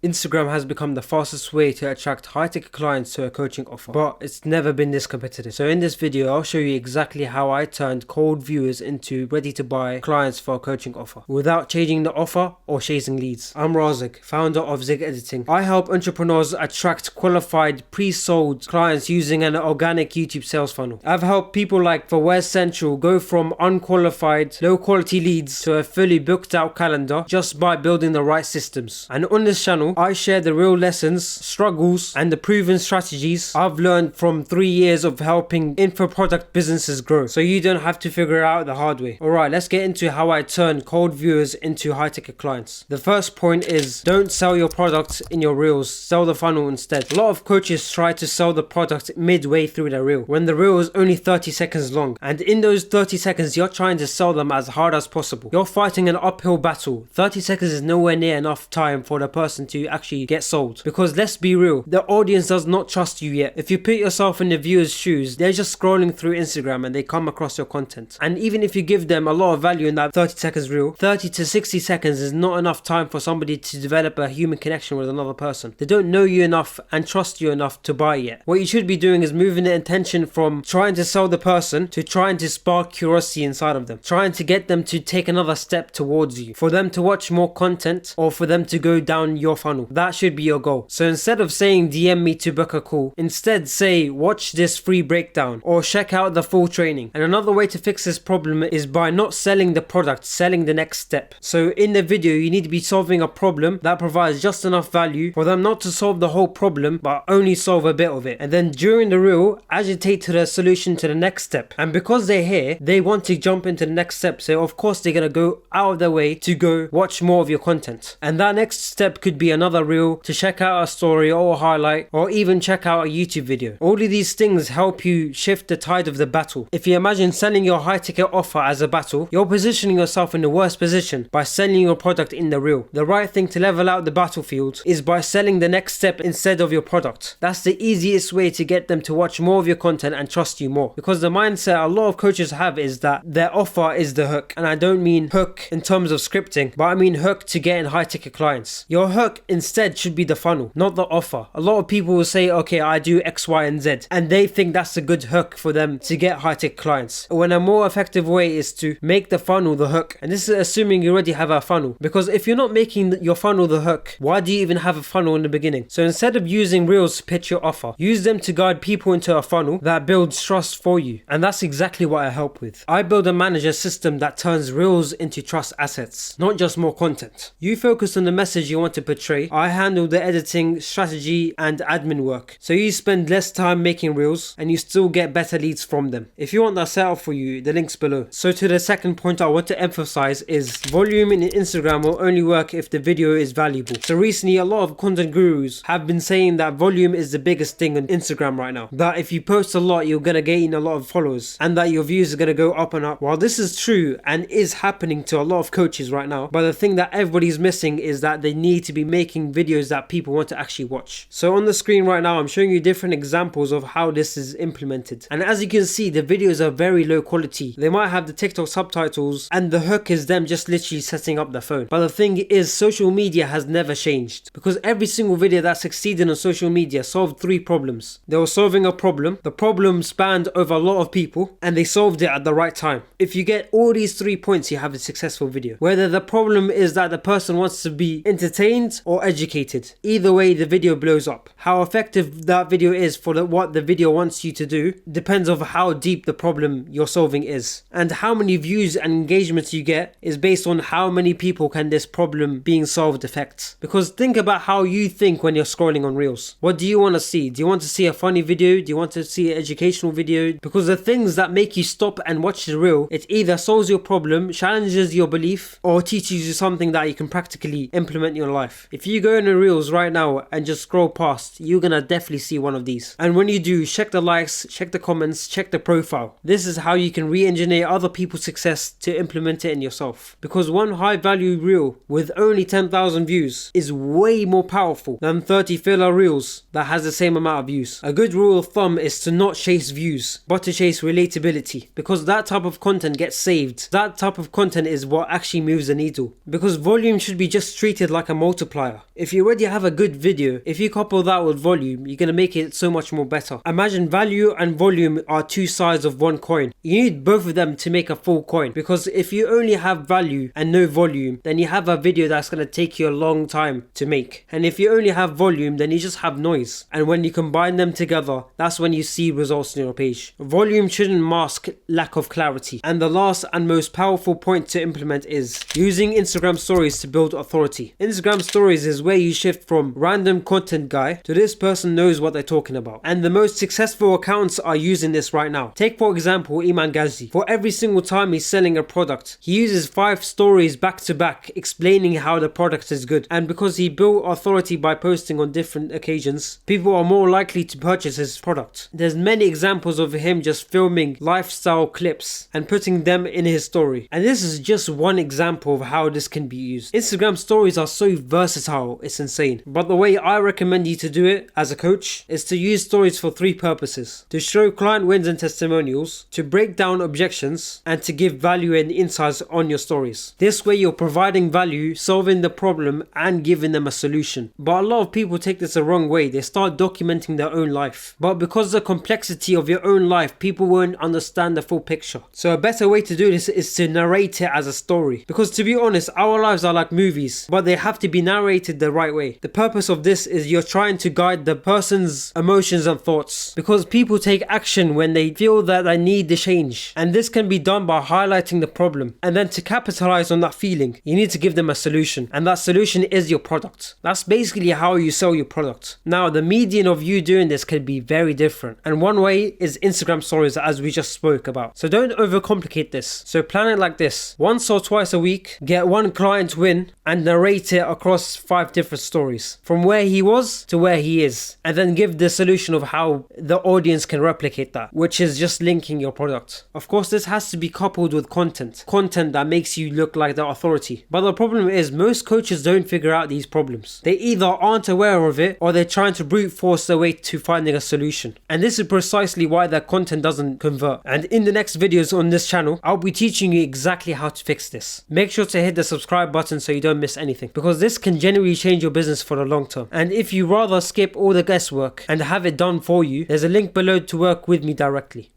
Instagram has become the fastest way to attract high-ticket clients to a coaching offer, but it's never been this competitive. So in this video, I'll show you exactly how I turned cold viewers into ready-to-buy clients for a coaching offer without changing the offer or chasing leads. I'm Razik, founder of Zig Editing. I help entrepreneurs attract qualified, pre-sold clients using an organic YouTube sales funnel. I've helped people like Fawaz Central go from unqualified, low-quality leads to a fully booked-out calendar just by building the right systems. And on this channel, I share the real lessons, struggles, and the proven strategies I've learned from 3 years of helping info product businesses grow, so you don't have to figure it out the hard way. Alright, let's get into how I turn cold viewers into high ticket clients. The first point is, don't sell your product in your reels, sell the funnel instead. A lot of coaches try to sell the product midway through the reel, when the reel is only 30 seconds long, and in those 30 seconds you're trying to sell them as hard as possible. You're fighting an uphill battle. 30 seconds is nowhere near enough time for the person to actually get sold, because let's be real, the audience does not trust you yet. If you put yourself in the viewer's shoes, they're just scrolling through Instagram and they come across your content, and even if you give them a lot of value in that 30 seconds reel, 30 to 60 seconds is not enough time for somebody to develop a human connection with another person. They don't know you enough and trust you enough to buy yet. What you should be doing is moving the intention from trying to sell the person to trying to spark curiosity inside of them, trying to get them to take another step towards you, for them to watch more content, or for them to go down your funnel. That should be your goal. So instead of saying DM me to book a call, instead say watch this free breakdown or check out the full training. And another way to fix this problem is by not selling the product, selling the next step. So in the video you need to be solving a problem that provides just enough value for them not to solve the whole problem but only solve a bit of it, and then during the reel agitate to the solution to the next step. And because they're here, they want to jump into the next step, so of course they're gonna go out of their way to go watch more of your content. And that next step could be another reel, to check out a story or a highlight, or even check out a YouTube video. All of these things help you shift the tide of the battle. If you imagine selling your high ticket offer as a battle, you're positioning yourself in the worst position by selling your product in the reel. The right thing to level out the battlefield is by selling the next step instead of your product. That's the easiest way to get them to watch more of your content and trust you more, because the mindset a lot of coaches have is that their offer is the hook. And I don't mean hook in terms of scripting, but I mean hook to getting high ticket clients. Your hook instead should be the funnel, not the offer. A lot of people will say, okay, I do X, Y, and Z, and they think that's a good hook for them to get high ticket clients, when a more effective way is to make the funnel the hook. And this is assuming you already have a funnel, because if you're not making your funnel the hook, why do you even have a funnel in the beginning? So instead of using reels to pitch your offer, use them to guide people into a funnel that builds trust for you. And that's exactly what I help with. I build and manage a system that turns reels into trust assets, not just more content. You focus on the message you want to portray. I handle the editing, strategy, and admin work, so you spend less time making reels and you still get better leads from them. If you want that set up for you, the link's below. So to the second point I want to emphasize is, volume in Instagram will only work if the video is valuable. So recently a lot of content gurus have been saying that volume is the biggest thing on Instagram right now, that if you post a lot you're gonna gain a lot of followers and that your views are gonna go up and up. While this is true and is happening to a lot of coaches right now, but the thing that everybody's missing is that they need to be making videos that people want to actually watch. So on the screen right now I'm showing you different examples of how this is implemented, and as you can see the videos are very low quality. They might have the TikTok subtitles and the hook is them just literally setting up their phone. But the thing is, social media has never changed, because every single video that succeeded on social media solved 3 problems. They were solving a problem, the problem spanned over a lot of people, and they solved it at the right time. If you get all these 3 points, you have a successful video. Whether the problem is that the person wants to be entertained or educated, either way the video blows up. How effective that video is for what the video wants you to do depends on how deep the problem you're solving is, and how many views and engagements you get is based on how many people can this problem being solved affect. Because think about how you think when you're scrolling on reels. What do you want to see? Do you want to see a funny video? Do you want to see an educational video? Because the things that make you stop and watch the reel, it either solves your problem, challenges your belief, or teaches you something that you can practically implement in your life. If you go in the reels right now and just scroll past, you're gonna definitely see one of these. And when you do, check the likes, check the comments, check the profile. This is how you can re-engineer other people's success to implement it in yourself. Because one high value reel with only 10,000 views is way more powerful than 30 filler reels that has the same amount of views. A good rule of thumb is to not chase views, but to chase relatability, because that type of content gets saved. That type of content is what actually moves the needle, because volume should be just treated like a multiplier. higher. If you already have a good video, if you couple that with volume, you're going to make it so much more better. Imagine value and volume are two sides of one coin. You need both of them to make a full coin, because if you only have value and no volume, then you have a video that's going to take you a long time to make. And if you only have volume, then you just have noise. And when you combine them together, that's when you see results on your page. Volume shouldn't mask lack of clarity. And the last and most powerful point to implement is using Instagram stories to build authority. Instagram stories is where you shift from random content guy to this person knows what they're talking about. And the most successful accounts are using this right now. Take for example Iman Gazzi. For every single time he's selling a product, he uses 5 stories back to back explaining how the product is good. And because he built authority by posting on different occasions, people are more likely to purchase his product. There's many examples of him just filming lifestyle clips and putting them in his story. And this is just one example of how this can be used. Instagram stories are so versatile, it's insane. But the way I recommend you to do it as a coach is to use stories for 3 purposes: to show client wins and testimonials, to break down objections, and to give value and insights on your stories. This way you're providing value, solving the problem, and giving them a solution. But a lot of people take this the wrong way. They start documenting their own life. But because of the complexity of your own life, people won't understand the full picture. So a better way to do this is to narrate it as a story. Because to be honest, our lives are like movies, but they have to be narrated the right way. The purpose of this is you're trying to guide the person's emotions and thoughts, because people take action when they feel that they need the change. And this can be done by highlighting the problem. And then to capitalize on that feeling, you need to give them a solution. And that solution is your product. That's basically how you sell your product. Now, the median of you doing this can be very different. And one way is Instagram stories, as we just spoke about. So don't overcomplicate this. So plan it like this: once or twice a week, get one client win and narrate it across 5 different stories, from where he was to where he is, and then give the solution of how the audience can replicate that, which is just linking your product. Of course, this has to be coupled with content that makes you look like the authority. But the problem is most coaches don't figure out these problems. They either aren't aware of it, or they're trying to brute force their way to finding a solution. And this is precisely why their content doesn't convert. And in the next videos on this channel, I'll be teaching you exactly how to fix this. Make sure to hit the subscribe button so you don't miss anything, because this can genuinely change your business for the long term. And if you rather skip all the guesswork and have it done for you, there's a link below to work with me directly.